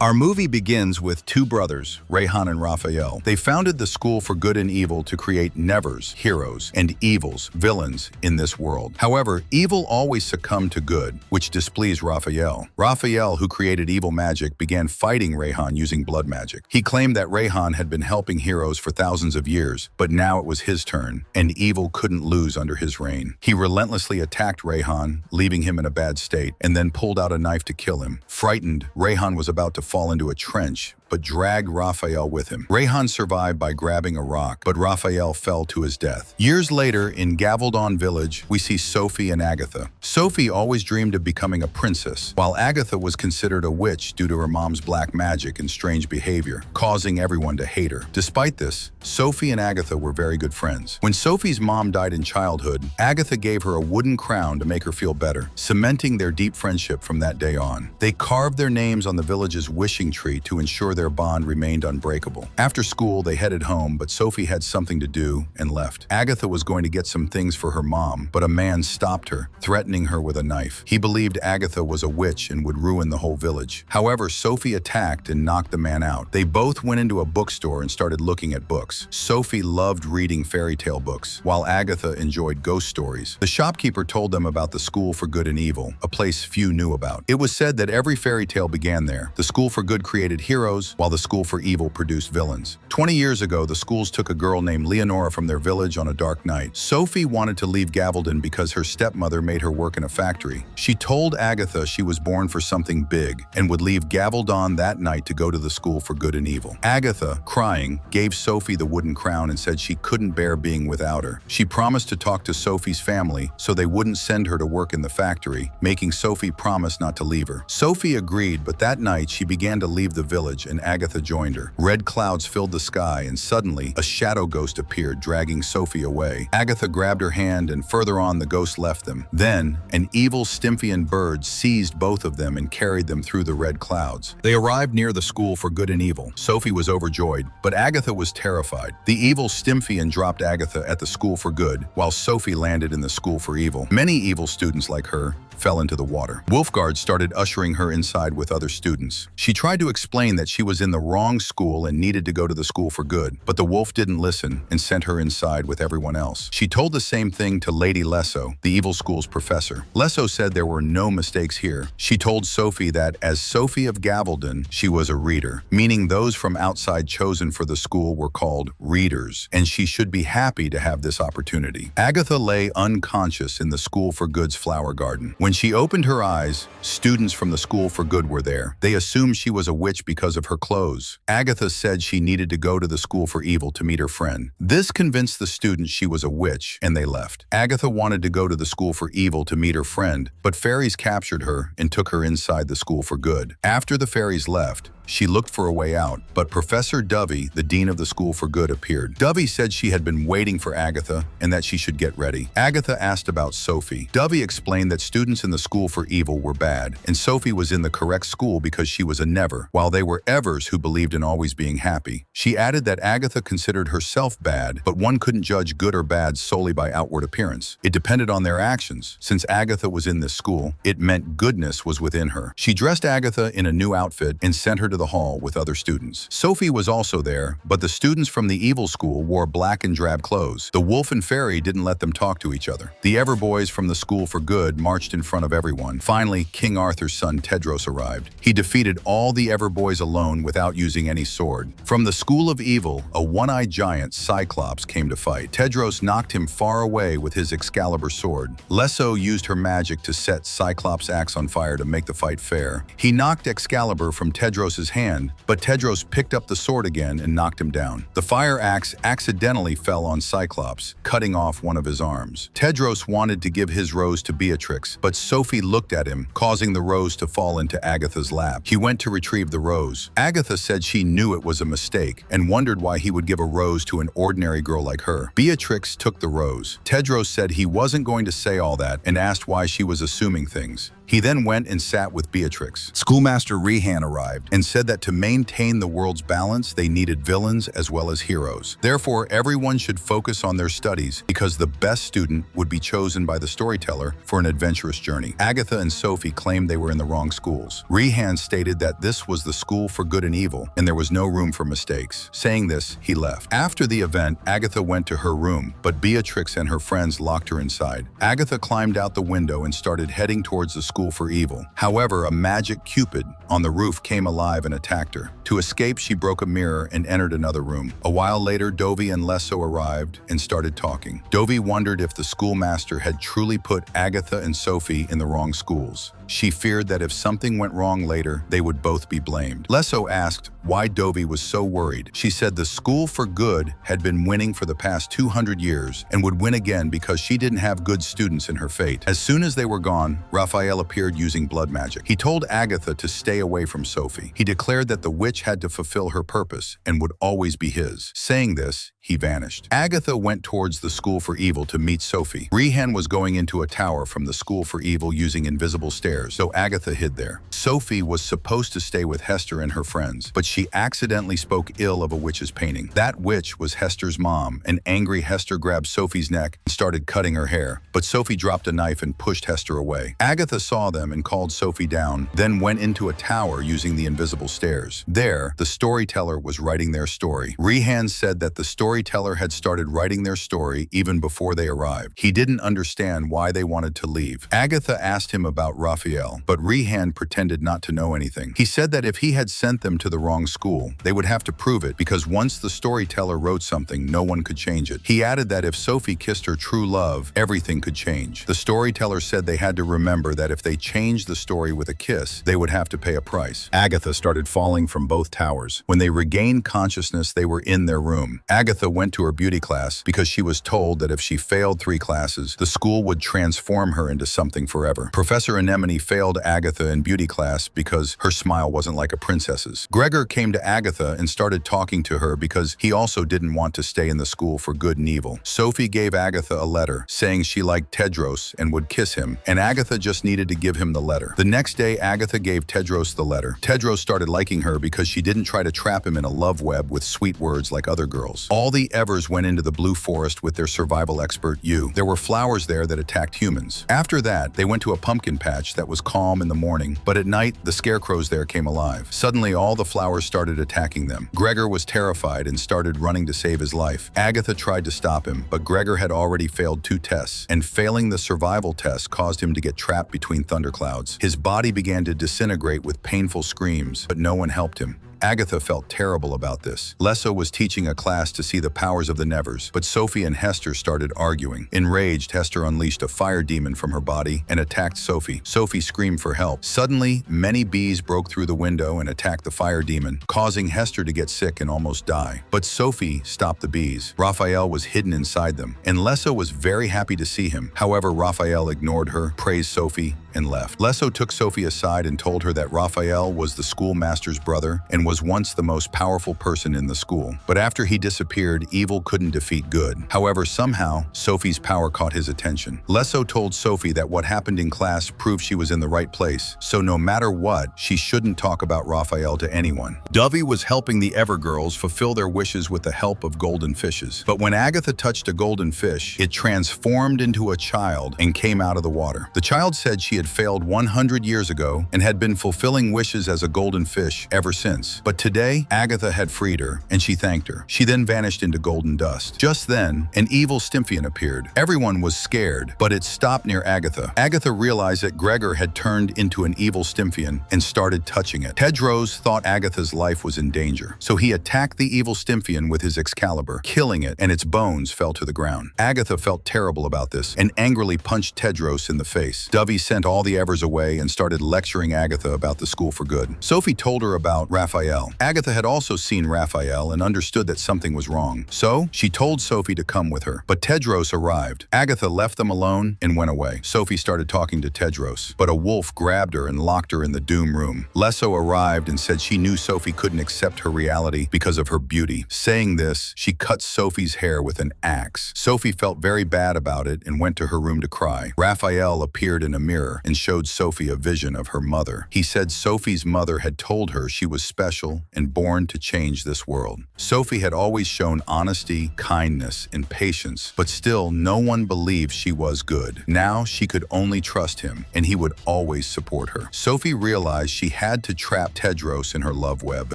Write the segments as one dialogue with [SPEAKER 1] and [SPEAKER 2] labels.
[SPEAKER 1] Our movie begins with two brothers, Rehan and Raphael. They founded the School for Good and Evil to create nevers, heroes, and evils, villains, in this world. However, evil always succumbed to good, which displeased Raphael. Raphael, who created evil magic, began fighting Rehan using blood magic. He claimed that Rehan had been helping heroes for thousands of years, but now it was his turn, and evil couldn't lose under his reign. He relentlessly attacked Rehan, leaving him in a bad state, and then pulled out a knife to kill him. Frightened, Rehan was about to fall into a trench, but dragged Raphael with him. Rehan survived by grabbing a rock, but Raphael fell to his death. Years later, in Gavaldon Village, we see Sophie and Agatha. Sophie always dreamed of becoming a princess, while Agatha was considered a witch due to her mom's black magic and strange behavior, causing everyone to hate her. Despite this, Sophie and Agatha were very good friends. When Sophie's mom died in childhood, Agatha gave her a wooden crown to make her feel better, cementing their deep friendship from that day on. They carved their names on the village's wishing tree to ensure their bond remained unbreakable. After school, they headed home, but Sophie had something to do and left. Agatha was going to get some things for her mom, but a man stopped her, threatening her with a knife. He believed Agatha was a witch and would ruin the whole village. However, Sophie attacked and knocked the man out. They both went into a bookstore and started looking at books. Sophie loved reading fairy tale books, while Agatha enjoyed ghost stories. The shopkeeper told them about the School for Good and Evil, a place few knew about. It was said that every fairy tale began there. The School for Good created heroes, while the School for Evil produced villains. 20 years ago, the schools took a girl named Leonora from their village on a dark night. Sophie wanted to leave Gavaldon because her stepmother made her work in a factory. She told Agatha she was born for something big and would leave Gavaldon that night to go to the School for Good and Evil. Agatha, crying, gave Sophie the wooden crown and said she couldn't bear being without her. She promised to talk to Sophie's family so they wouldn't send her to work in the factory, making Sophie promise not to leave her. Sophie agreed, but that night she began to leave the village and Agatha joined her. Red clouds filled the sky and suddenly a shadow ghost appeared, dragging Sophie away. Agatha grabbed her hand and further on the ghost left them. Then, an evil Stymphian bird seized both of them and carried them through the red clouds. They arrived near the School for Good and Evil. Sophie was overjoyed, but Agatha was terrified. The evil Stymphian dropped Agatha at the School for Good, while Sophie landed in the School for Evil. Many evil students like her fell into the water. Wolfguard started ushering her inside with other students. She tried to explain that she was in the wrong school and needed to go to the School for Good, but the wolf didn't listen and sent her inside with everyone else. She told the same thing to Lady Lesso, the evil school's professor. Lesso said there were no mistakes here. She told Sophie that as Sophie of Gavaldon, she was a reader, meaning those from outside chosen for the school were called readers, and she should be happy to have this opportunity. Agatha lay unconscious in the School for Good's flower garden. When she opened her eyes, students from the School for Good were there. They assumed she was a witch because of her clothes. Agatha said she needed to go to the School for Evil to meet her friend. This convinced the students she was a witch, and they left. Agatha wanted to go to the School for Evil to meet her friend, but fairies captured her and took her inside the School for Good. After the fairies left, she looked for a way out, but Professor Dovey, the dean of the School for Good, appeared. Dovey said she had been waiting for Agatha and that she should get ready. Agatha asked about Sophie. Dovey explained that students in the School for Evil were bad, and Sophie was in the correct school because she was a never, while they were evers who believed in always being happy. She added that Agatha considered herself bad, but one couldn't judge good or bad solely by outward appearance. It depended on their actions. Since Agatha was in this school, it meant goodness was within her. She dressed Agatha in a new outfit and sent her to the hall with other students. Sophie was also there, but the students from the evil school wore black and drab clothes. The wolf and fairy didn't let them talk to each other. The Ever boys from the School for Good marched in front of everyone. Finally, King Arthur's son Tedros arrived. He defeated all the Ever boys alone without using any sword. From the School of Evil, a one-eyed giant, Cyclops, came to fight. Tedros knocked him far away with his Excalibur sword. Lesso used her magic to set Cyclops' axe on fire to make the fight fair. He knocked Excalibur from Tedros' hand, but Tedros picked up the sword again and knocked him down. The fire axe accidentally fell on Cyclops, cutting off one of his arms. Tedros wanted to give his rose to Beatrix, but Sophie looked at him, causing the rose to fall into Agatha's lap. He went to retrieve the rose. Agatha said she knew it was a mistake and wondered why he would give a rose to an ordinary girl like her. Beatrix took the rose. Tedros said he wasn't going to say all that and asked why she was assuming things. He then went and sat with Beatrix. Schoolmaster Rehan arrived and said that to maintain the world's balance, they needed villains as well as heroes. Therefore, everyone should focus on their studies because the best student would be chosen by the storyteller for an adventurous journey. Agatha and Sophie claimed they were in the wrong schools. Rehan stated that this was the school for good and evil, and there was no room for mistakes. Saying this, he left. After the event, Agatha went to her room, but Beatrix and her friends locked her inside. Agatha climbed out the window and started heading towards the school for evil. However, a magic Cupid on the roof came alive and attacked her. To escape, she broke a mirror and entered another room. A while later, Dovey and Lesso arrived and started talking. Dovey wondered if the schoolmaster had truly put Agatha and Sophie in the wrong schools. She feared that if something went wrong later, they would both be blamed. Lesso asked why Dovey was so worried. She said the school for good had been winning for the past 200 years and would win again because she didn't have good students in her fate. As soon as they were gone, Raphael appeared using blood magic. He told Agatha to stay away from Sophie. He declared that the witch had to fulfill her purpose and would always be his. Saying this, he vanished. Agatha went towards the school for evil to meet Sophie. Rehan was going into a tower from the school for evil using invisible stairs, so Agatha hid there. Sophie was supposed to stay with Hester and her friends, but she accidentally spoke ill of a witch's painting. That witch was Hester's mom. An angry Hester grabbed Sophie's neck and started cutting her hair, but Sophie dropped a knife and pushed Hester away. Agatha saw them and called Sophie down, then went into a tower using the invisible stairs. There, the storyteller was writing their story. Rehan said that the storyteller had started writing their story even before they arrived. He didn't understand why they wanted to leave. Agatha asked him about Raphael, but Rehan pretended not to know anything. He said that if he had sent them to the wrong school, they would have to prove it because once the storyteller wrote something, no one could change it. He added that if Sophie kissed her true love, everything could change. The storyteller said they had to remember that if they changed the story with a kiss, they would have to pay a price. Agatha started falling from both towers. When they regained consciousness, they were in their room. Agatha went to her beauty class because she was told that if she failed 3 classes, the school would transform her into something forever. Professor Anemone failed Agatha in beauty class because her smile wasn't like a princess's. Gregor came to Agatha and started talking to her because he also didn't want to stay in the school for good and evil. Sophie gave Agatha a letter saying she liked Tedros and would kiss him, and Agatha just needed to give him the letter. The next day, Agatha gave Tedros the letter. Tedros started liking her because she didn't try to trap him in a love web with sweet words like other girls. All the Evers went into the Blue Forest with their survival expert, Yu. There were flowers there that attacked humans. After that, they went to a pumpkin patch that was calm in the morning, but at night, the scarecrows there came alive. Suddenly, all the flowers started attacking them. Gregor was terrified and started running to save his life. Agatha tried to stop him, but Gregor had already failed 2 tests, and failing the survival test caused him to get trapped between thunderclouds. His body began to disintegrate with painful screams, but no one helped him. Agatha felt terrible about this. Lesso was teaching a class to see the powers of the Nevers, but Sophie and Hester started arguing. Enraged, Hester unleashed a fire demon from her body and attacked Sophie. Sophie screamed for help. Suddenly, many bees broke through the window and attacked the fire demon, causing Hester to get sick and almost die. But Sophie stopped the bees. Raphael was hidden inside them, and Lesso was very happy to see him. However, Raphael ignored her, praised Sophie, and left. Lesso took Sophie aside and told her that Raphael was the schoolmaster's brother and was once the most powerful person in the school. But after he disappeared, evil couldn't defeat good. However, somehow, Sophie's power caught his attention. Lesso told Sophie that what happened in class proved she was in the right place, so no matter what, she shouldn't talk about Raphael to anyone. Dovey was helping the Evergirls fulfill their wishes with the help of golden fishes. But when Agatha touched a golden fish, it transformed into a child and came out of the water. The child said she had failed 100 years ago and had been fulfilling wishes as a golden fish ever since. But today, Agatha had freed her, and she thanked her. She then vanished into golden dust. Just then, an evil Stymphian appeared. Everyone was scared, but it stopped near Agatha. Agatha realized that Gregor had turned into an evil Stymphian and started touching it. Tedros thought Agatha's life was in danger, so he attacked the evil Stymphian with his Excalibur, killing it, and its bones fell to the ground. Agatha felt terrible about this and angrily punched Tedros in the face. Dovey sent all the Evers away and started lecturing Agatha about the school for good. Sophie told her about Raphael. Agatha had also seen Raphael and understood that something was wrong. So, she told Sophie to come with her. But Tedros arrived. Agatha left them alone and went away. Sophie started talking to Tedros, but a wolf grabbed her and locked her in the doom room. Lesso arrived and said she knew Sophie couldn't accept her reality because of her beauty. Saying this, she cut Sophie's hair with an axe. Sophie felt very bad about it and went to her room to cry. Raphael appeared in a mirror. door and showed Sophie a vision of her mother. He said Sophie's mother had told her she was special and born to change this world. Sophie had always shown honesty, kindness, and patience, but still no one believed she was good. Now she could only trust him, and he would always support her. Sophie realized she had to trap Tedros in her love web.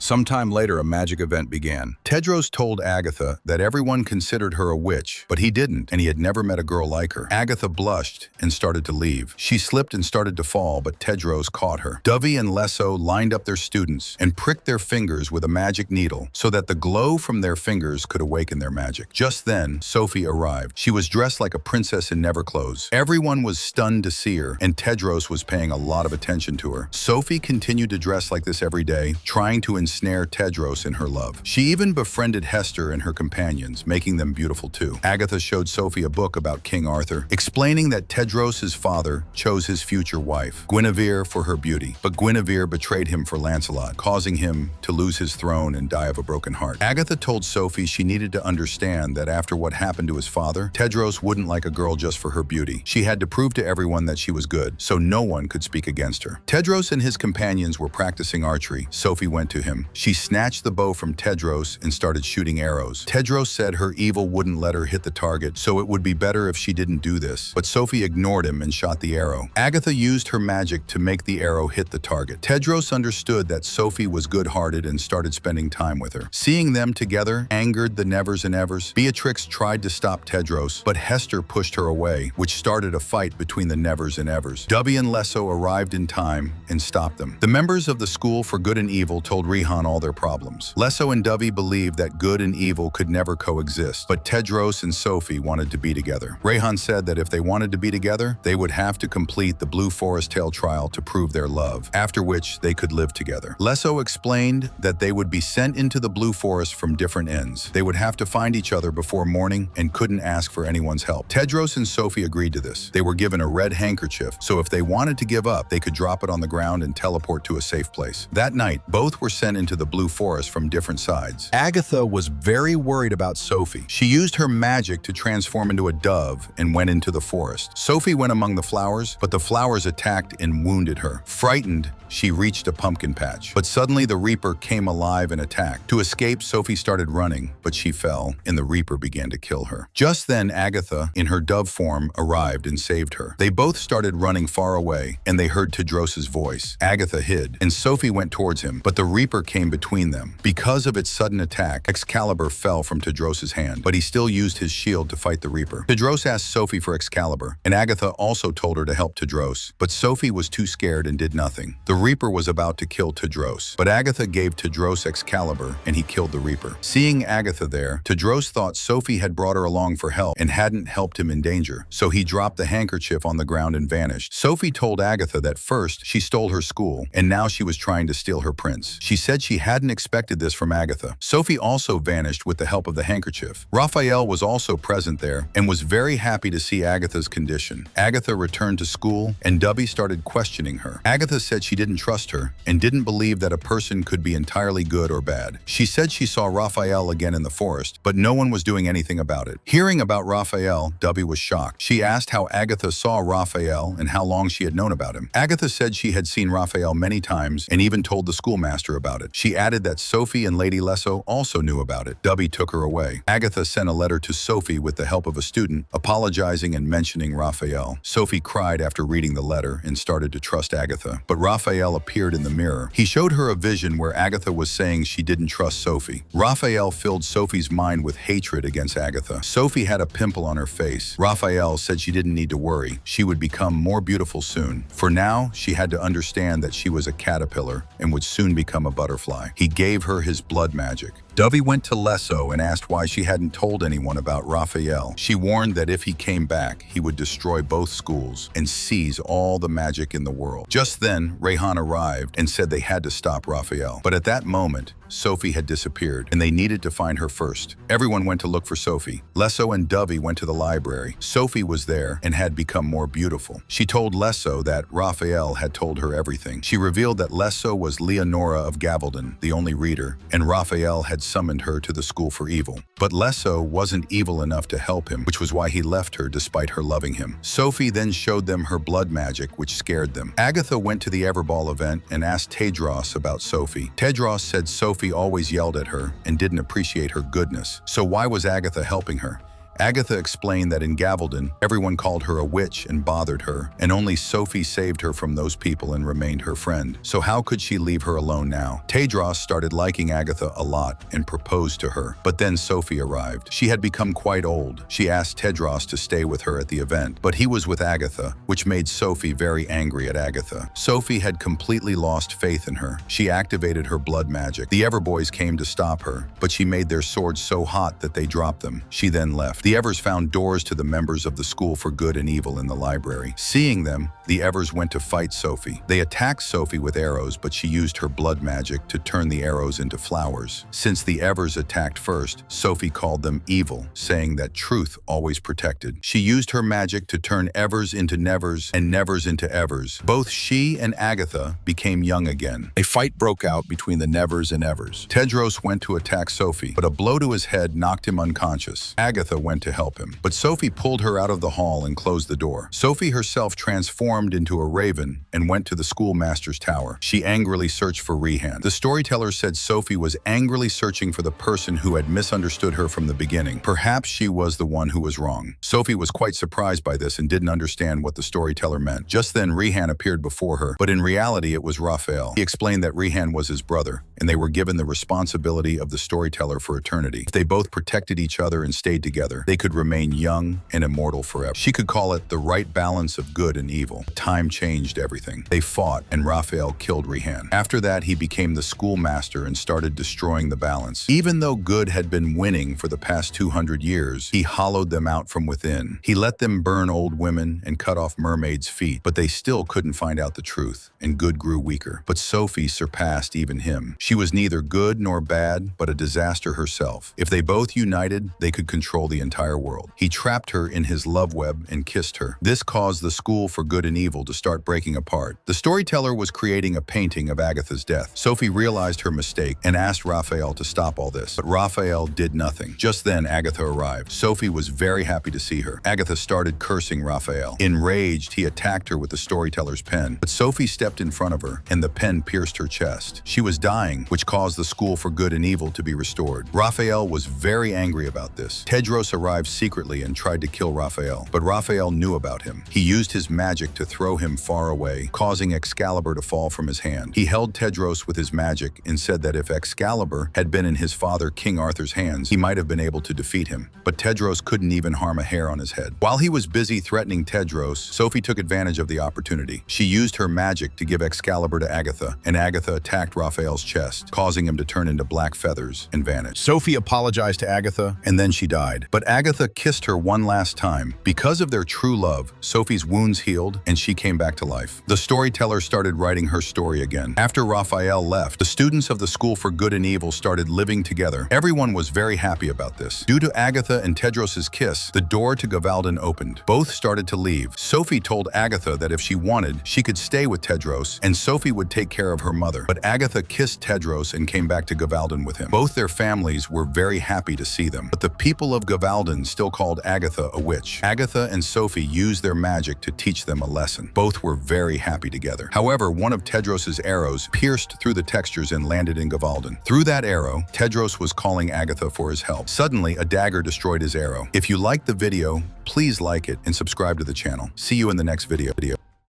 [SPEAKER 1] Sometime later, a magic event began. Tedros told Agatha that everyone considered her a witch, but he didn't, and he had never met a girl like her. Agatha blushed and started to leave. She slipped and started to fall, but Tedros caught her. Dovey and Lesso lined up their students and pricked their fingers with a magic needle so that the glow from their fingers could awaken their magic. Just then, Sophie arrived. She was dressed like a princess in neverclothes. Everyone was stunned to see her, and Tedros was paying a lot of attention to her. Sophie continued to dress like this every day, trying to ensnare Tedros in her love. She even befriended Hester and her companions, making them beautiful too. Agatha showed Sophie a book about King Arthur, explaining that Tedros' father chose his future wife, Guinevere, for her beauty. But Guinevere betrayed him for Lancelot, causing him to lose his throne and die of a broken heart. Agatha told Sophie she needed to understand that after what happened to his father, Tedros wouldn't like a girl just for her beauty. She had to prove to everyone that she was good, so no one could speak against her. Tedros and his companions were practicing archery. Sophie went to him. She snatched the bow from Tedros and started shooting arrows. Tedros said her evil wouldn't let her hit the target, so it would be better if she didn't do this. But Sophie ignored him and shot the arrow. Agatha used her magic to make the arrow hit the target. Tedros understood that Sophie was good-hearted and started spending time with her. Seeing them together angered the Nevers and Evers. Beatrix tried to stop Tedros, but Hester pushed her away, which started a fight between the Nevers and Evers. Dubby and Lesso arrived in time and stopped them. The members of the School for Good and Evil told Rehan all their problems. Lesso and Dovey believed that good and evil could never coexist, but Tedros and Sophie wanted to be together. Rehan said that if they wanted to be together, they would have to complete the Blue Forest Tale trial to prove their love, after which they could live together. Lesso explained that they would be sent into the Blue Forest from different ends. They would have to find each other before morning and couldn't ask for anyone's help. Tedros and Sophie agreed to this. They were given a red handkerchief, so if they wanted to give up, they could drop it on the ground and teleport to a safe place. That night, both were sent into the Blue Forest from different sides. Agatha was very worried about Sophie. She used her magic to transform into a dove and went into the forest. Sophie went among the flowers, but the flowers attacked and wounded her. Frightened, she reached a pumpkin patch. But suddenly the Reaper came alive and attacked. To escape, Sophie started running, but she fell, and the Reaper began to kill her. Just then, Agatha, in her dove form, arrived and saved her. They both started running far away, and they heard Tedros' voice. Agatha hid, and Sophie went towards him, but the Reaper came between them. Because of its sudden attack, Excalibur fell from Tedros' hand, but he still used his shield to fight the Reaper. Tedros asked Sophie for Excalibur, and Agatha also told her to help Tedros, but Sophie was too scared and did nothing. The Reaper was about to kill Tedros, but Agatha gave Tedros Excalibur, and he killed the Reaper. Seeing Agatha there, Tedros thought Sophie had brought her along for help and hadn't helped him in danger, so he dropped the handkerchief on the ground and vanished. Sophie told Agatha that first she stole her school, and now she was trying to steal her prince. She said she hadn't expected this from Agatha. Sophie also vanished with the help of the handkerchief. Raphael was also present there and was very happy to see Agatha's condition. Agatha returned to school, and Dubby started questioning her. Agatha said she didn't trust her and didn't believe that a person could be entirely good or bad. She said she saw Raphael again in the forest, but no one was doing anything about it. Hearing about Raphael, Dubby was shocked. She asked how Agatha saw Raphael and how long she had known about him. Agatha said she had seen Raphael many times and even told the schoolmaster about it. She added that Sophie and Lady Lesso also knew about it. Dubby took her away. Agatha sent a letter to Sophie with the help of a student, apologizing and mentioning Raphael. Sophie cried after reading the letter and started to trust Agatha, but Raphael appeared in the mirror. He showed her a vision where Agatha was saying she didn't trust Sophie. Raphael filled Sophie's mind with hatred against Agatha. Sophie had a pimple on her face. Raphael said she didn't need to worry. She would become more beautiful soon. For now, she had to understand that she was a caterpillar and would soon become a butterfly. He gave her his blood magic. Dovey went to Lesso and asked why she hadn't told anyone about Raphael. She warned that if he came back, he would destroy both schools and seize all the magic in the world. Just then, Rehan arrived and said they had to stop Raphael. But at that moment, Sophie had disappeared, and they needed to find her first. Everyone went to look for Sophie. Lesso and Dovey went to the library. Sophie was there and had become more beautiful. She told Lesso that Raphael had told her everything. She revealed that Lesso was Leonora of Gavaldon, the only reader, and Raphael had had summoned her to the school for evil. But Lesso wasn't evil enough to help him, which was why he left her despite her loving him. Sophie then showed them her blood magic, which scared them. Agatha went to the Everball event and asked Tedros about Sophie. Tedros said Sophie always yelled at her and didn't appreciate her goodness. So why was Agatha helping her? Agatha explained that in Gavaldon, everyone called her a witch and bothered her, and only Sophie saved her from those people and remained her friend. So how could she leave her alone now? Tedros started liking Agatha a lot and proposed to her, but then Sophie arrived. She had become quite old. She asked Tedros to stay with her at the event, but he was with Agatha, which made Sophie very angry at Agatha. Sophie had completely lost faith in her. She activated her blood magic. The Everboys came to stop her, but she made their swords so hot that they dropped them. She then left. The Evers found doors to the members of the School for Good and Evil in the library. Seeing them, the Evers went to fight Sophie. They attacked Sophie with arrows, but she used her blood magic to turn the arrows into flowers. Since the Evers attacked first, Sophie called them evil, saying that truth always protected. She used her magic to turn Evers into Nevers and Nevers into Evers. Both she and Agatha became young again. A fight broke out between the Nevers and Evers. Tedros went to attack Sophie, but a blow to his head knocked him unconscious. Agatha went to help him, but Sophie pulled her out of the hall and closed the door. Sophie herself transformed into a raven and went to the schoolmaster's tower. She angrily searched for Rehan. The storyteller said Sophie was angrily searching for the person who had misunderstood her from the beginning. Perhaps she was the one who was wrong. Sophie was quite surprised by this and didn't understand what the storyteller meant. Just then Rehan appeared before her, but in reality it was Raphael. He explained that Rehan was his brother, and they were given the responsibility of the storyteller for eternity. If they both protected each other and stayed together, they could remain young and immortal forever. She could call it the right balance of good and evil. Time changed everything. They fought, and Raphael killed Rehan. After that, he became the schoolmaster and started destroying the balance. Even though good had been winning for the past 200 years, he hollowed them out from within. He let them burn old women and cut off mermaids' feet, but they still couldn't find out the truth, and good grew weaker. But Sophie surpassed even him. She was neither good nor bad, but a disaster herself. If they both united, they could control the entire world. He trapped her in his love web and kissed her. This caused the School for Good and Evil to start breaking apart. The storyteller was creating a painting of Agatha's death. Sophie realized her mistake and asked Raphael to stop all this, but Raphael did nothing. Just then, Agatha arrived. Sophie was very happy to see her. Agatha started cursing Raphael. Enraged, he attacked her with the storyteller's pen, but Sophie stepped in front of her, and the pen pierced her chest. She was dying, which caused the School for Good and Evil to be restored. Raphael was very angry about this. Tedros arrived secretly and tried to kill Raphael, but Raphael knew about him. He used his magic to throw him far away, causing Excalibur to fall from his hand. He held Tedros with his magic and said that if Excalibur had been in his father King Arthur's hands, he might have been able to defeat him. But Tedros couldn't even harm a hair on his head. While he was busy threatening Tedros, Sophie took advantage of the opportunity. She used her magic to give Excalibur to Agatha, and Agatha attacked Raphael's chest, causing him to turn into black feathers and vanish. Sophie apologized to Agatha, and then she died. But Agatha kissed her one last time. Because of their true love, Sophie's wounds healed, and she came back to life. The storyteller started writing her story again. After Raphael left, the students of the School for Good and Evil started living together. Everyone was very happy about this. Due to Agatha and Tedros' kiss, the door to Gavaldon opened. Both started to leave. Sophie told Agatha that if she wanted, she could stay with Tedros, and Sophie would take care of her mother. But Agatha kissed Tedros and came back to Gavaldon with him. Both their families were very happy to see them, but the people of Gavaldon still called Agatha a witch. Agatha and Sophie used their magic to teach them a lesson. Both were very happy together. However, one of Tedros' arrows pierced through the textures and landed in Gavaldon. Through that arrow, Tedros was calling Agatha for his help. Suddenly, a dagger destroyed his arrow. If you liked the video, please like it and subscribe to the channel. See you in the next video.